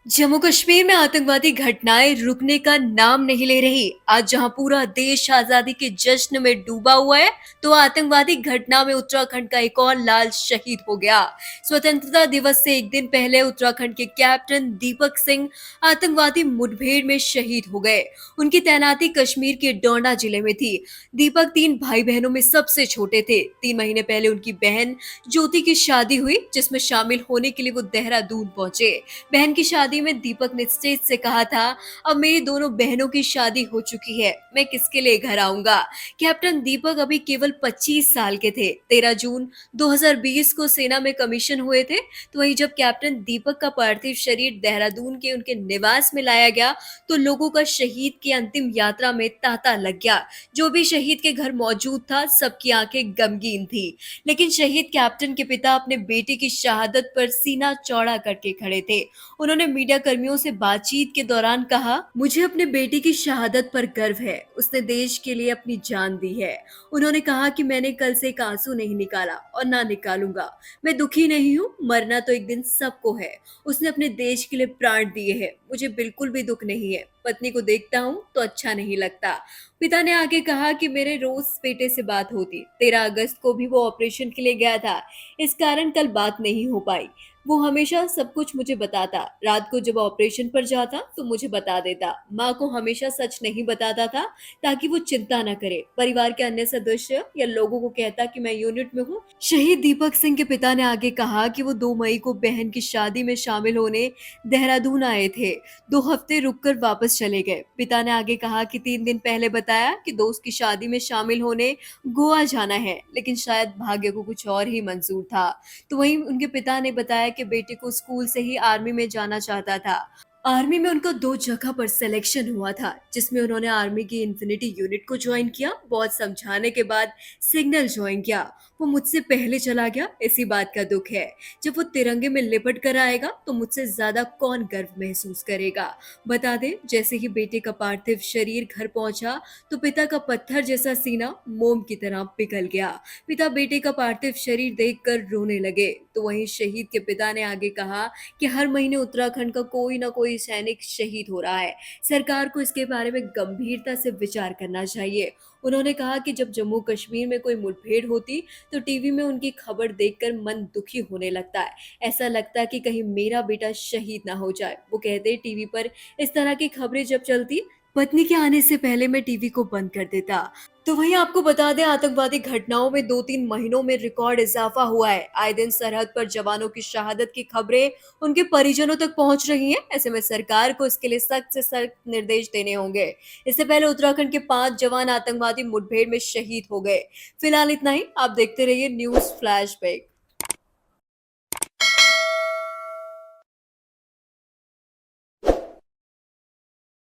जम्मू कश्मीर में आतंकवादी घटनाएं रुकने का नाम नहीं ले रही। आज जहां पूरा देश आजादी के जश्न में डूबा हुआ है, तो आतंकवादी घटना में उत्तराखंड का एक और लाल शहीद हो गया। स्वतंत्रता दिवस से एक दिन पहले उत्तराखंड के कैप्टन दीपक सिंह आतंकवादी मुठभेड़ में शहीद हो गए। उनकी तैनाती कश्मीर के डोडा जिले में थी। दीपक 3 भाई बहनों में सबसे छोटे थे। 3 महीने पहले उनकी बहन ज्योति की शादी हुई, जिसमें शामिल होने के लिए वो देहरादून पहुंचे। बहन की शादी में दीपक ने स्टेज से कहा था, अब मेरी दोनों बहनों की शादी हो चुकी है, मैं किसके लिए घर आऊंगा। कैप्टन दीपक अभी केवल 25 साल के थे। 13 जून 2020 को सेना में कमीशन हुए थे। तो वहीं जब कैप्टन दीपक का पार्थिव शरीर देहरादून के उनके निवास में लाया गया, तो लोगों का शहीद की अंतिम यात्रा में तांता लग गया। जो भी शहीद के घर मौजूद था, सबकी आंखें गमगीन थी। लेकिन शहीद कैप्टन के पिता अपने बेटे की शहादत पर सीना चौड़ा करके खड़े थे। उन्होंने मीडिया कर्मियों से बातचीत के दौरान कहा, मुझे अपने बेटे की शहादत पर गर्व है। उसने देश के लिए अपनी जान दी है। उन्होंने कहा कि मैंने कल से एक आंसू नहीं निकाला और ना निकालूंगा। मैं दुखी नहीं हूँ, मरना तो एक दिन सबको है। उसने अपने देश के लिए प्राण दिए हैं। मुझे बिल्कुल भी दुख नहीं है। पत्नी को देखता हूँ तो अच्छा नहीं लगता। पिता ने आगे कहा कि मेरे रोज बेटे से बात होती। 13 अगस्त को भी वो ऑपरेशन के लिए गया था, इस कारण कल बात नहीं हो पाई। वो हमेशा सब कुछ मुझे बताता। रात को जब ऑपरेशन पर जाता तो मुझे बता देता। माँ को हमेशा सच नहीं बताता था, ताकि वो चिंता न करे। परिवार के अन्य सदस्य या लोगों को कहता कि मैं यूनिट में हूँ। शहीद दीपक सिंह के पिता ने आगे कहा कि वो 2 मई को बहन की शादी में शामिल होने देहरादून आए थे। 2 हफ्ते रुककर वापस चले गए। पिता ने आगे कहा कि 3 दिन पहले बताया कि दोस्त की शादी में शामिल होने गोवा जाना है, लेकिन शायद भाग्य को कुछ और ही मंजूर था। तो वहीं उनके पिता ने बताया कि बेटे को स्कूल से ही आर्मी में जाना चाहता था। आर्मी में उनका 2 जगह पर सिलेक्शन हुआ था, जिसमें उन्होंने आर्मी की इन्फिनिटी यूनिट को ज्वाइन किया। बहुत समझाने के बाद सिग्नल ज्वाइन किया। वो मुझसे पहले चला गया, इसी बात का दुख है। जब वो तिरंगे में लिपट कर आएगा तो मुझसे ज्यादा कौन गर्व महसूस करेगा। बता दें, जैसे ही बेटे का पार्थिव शरीर घर पहुंचा, तो पिता का पत्थर जैसा सीना मोम की तरह पिघल गया। पिता बेटे का पार्थिव शरीर देखकर रोने लगे। तो वहीं शहीद के पिता ने आगे कहा कि हर महीने उत्तराखंड का कोई ना कोई सैनिक शहीद हो रहा है। सरकार को इसके बारे में गंभीरता से विचार करना चाहिए। उन्होंने कहा कि जब जम्मू कश्मीर में कोई मुठभेड़ होती, तो टीवी में उनकी खबर देखकर मन दुखी होने लगता है। ऐसा लगता है कि कहीं मेरा बेटा शहीद ना हो जाए। वो कहते, टीवी पर इस तरह की खबरें जब चलती, पत्नी के आने से पहले मैं टीवी को बंद कर देता। तो वहीं आपको बता दें, आतंकवादी घटनाओं में 2-3 महीनों में रिकॉर्ड इजाफा हुआ है। आए दिन सरहद पर जवानों की शहादत की खबरें उनके परिजनों तक पहुंच रही हैं। ऐसे में सरकार को इसके लिए सख्त से सख्त निर्देश देने होंगे। इससे पहले उत्तराखंड के 5 जवान आतंकवादी मुठभेड़ में शहीद हो गए। फिलहाल इतना ही। आप देखते रहिए न्यूज फ्लैशबैक।